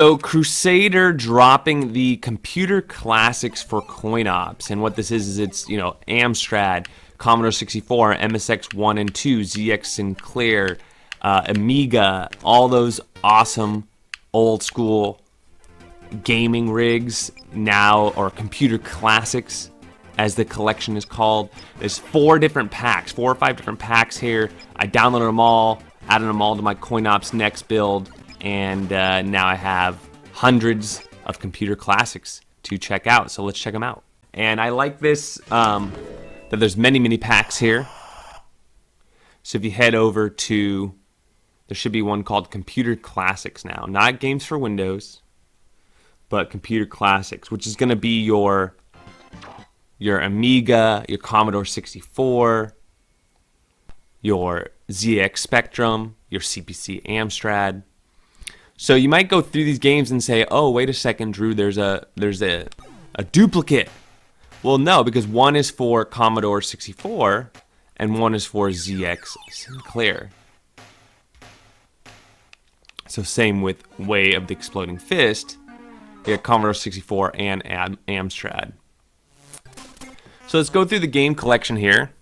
So Crusader dropping the Computer Classics for coin ops, and what this is it's Amstrad, Commodore 64, MSX 1 and 2, ZX Sinclair, Amiga, all those awesome old school gaming rigs now, or Computer Classics as the collection is called. There's 4 or 5 different packs here. I downloaded them all, added them all to my coin ops next build, and now I have hundreds of Computer Classics to check out. So let's check them out. And I like this, that there's many packs here. So if you head over to, there should be one called Computer Classics now. Not games for Windows, but Computer Classics, which is going to be your Amiga, your Commodore 64, your ZX Spectrum, your CPC Amstrad. So you might go through these games and say, "Oh, wait a second, Drew. There's a duplicate." Well, no, because one is for Commodore 64 and one is for ZX Sinclair. So same with Way of the Exploding Fist. You got Commodore 64 and Amstrad. So let's go through the game collection here.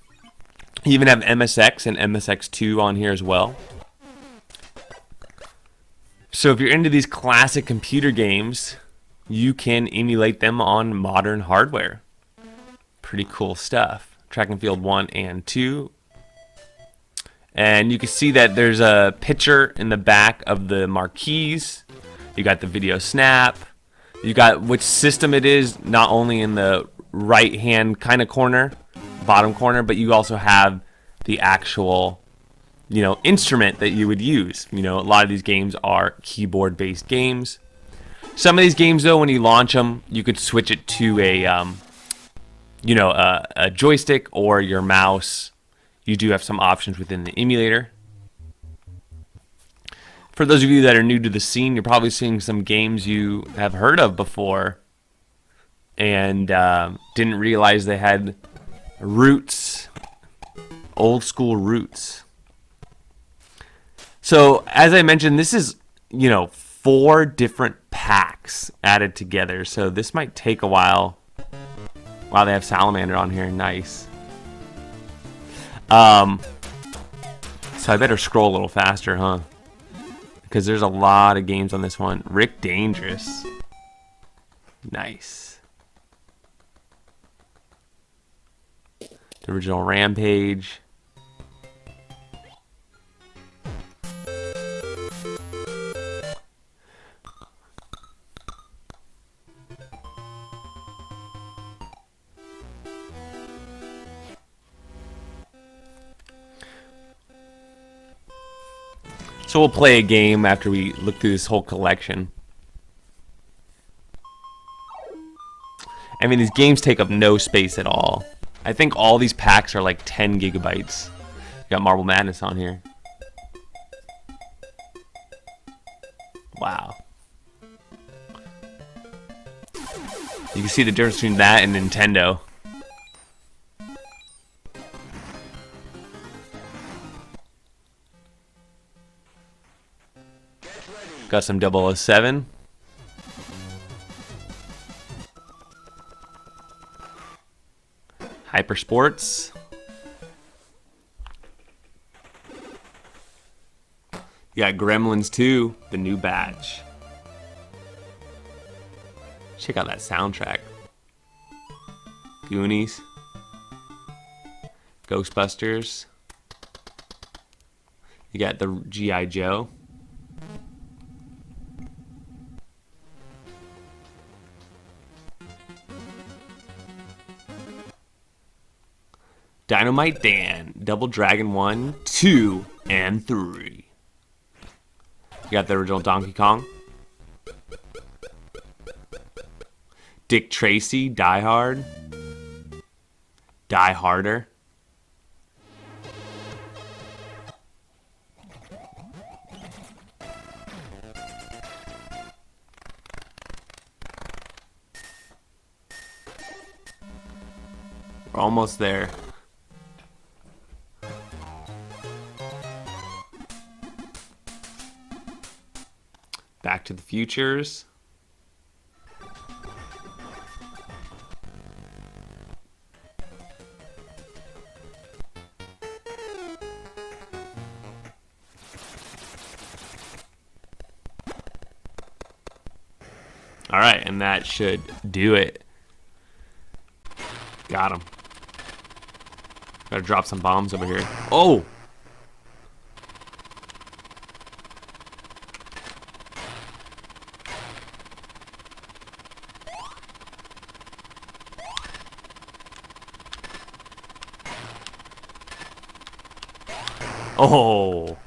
You even have MSX and MSX2 on here as well. So if you're into these classic computer games, you can emulate them on modern hardware. Pretty cool stuff. Track and Field 1 and 2. And you can see that there's a picture in the back of the marquees. You got the video snap. You got which system it is, not only in the right hand kind of corner, bottom corner, but you also have the actual instrument that you would use. A lot of these games are keyboard based games. Some of these games though, when you launch them, you could switch it to a joystick or your mouse. You do have some options within the emulator. For those of you that are new to the scene, you're probably seeing some games you have heard of before and didn't realize they had roots, old school roots. So as I mentioned, this is 4 different packs added together. So this might take a while. Wow, they have Salamander on here. Nice. So I better scroll a little faster, huh? Because there's a lot of games on this one. Rick Dangerous. Nice. The original Rampage. So we'll play a game after we look through this whole collection. I mean, these games take up no space at all. I think all these packs are like 10 gigabytes. You got Marble Madness on here. Wow. You can see the difference between that and Nintendo. Got some 007. Hyper Sports. You got Gremlins 2, the new batch. Check out that soundtrack. Goonies. Ghostbusters. You got the G.I. Joe. Dynamite Dan, Double Dragon 1, 2, and 3. You got the original Donkey Kong. Dick Tracy, Die Hard. Die Harder. We're almost there. Back to the Future. futures. All right, and that should do it. Got him. Gotta drop some bombs over here. Oh! Oh!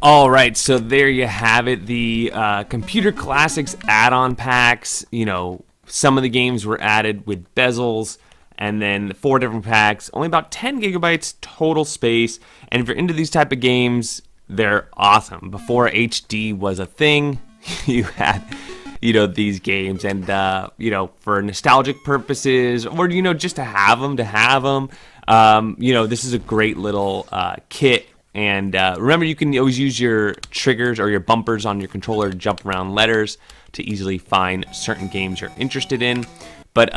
All right, so there you have it. The Computer Classics add-on packs. You know, some of the games were added with bezels, and then 4 different packs. Only about 10 gigabytes total space. And if you're into these type of games, they're awesome. Before HD was a thing, you had, you know, these games, and you know, for nostalgic purposes, or you know, just to have them. You know, this is a great little kit. And remember, you can always use your triggers or your bumpers on your controller to jump around letters to easily find certain games you're interested in. But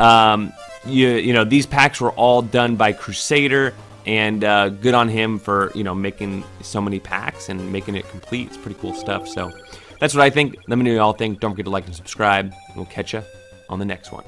you know, these packs were all done by Crusader, and good on him for, you know, making so many packs and making it complete. It's pretty cool stuff. So that's what I think. Let me know what y'all think. Don't forget to like and subscribe. We'll catch you on the next one.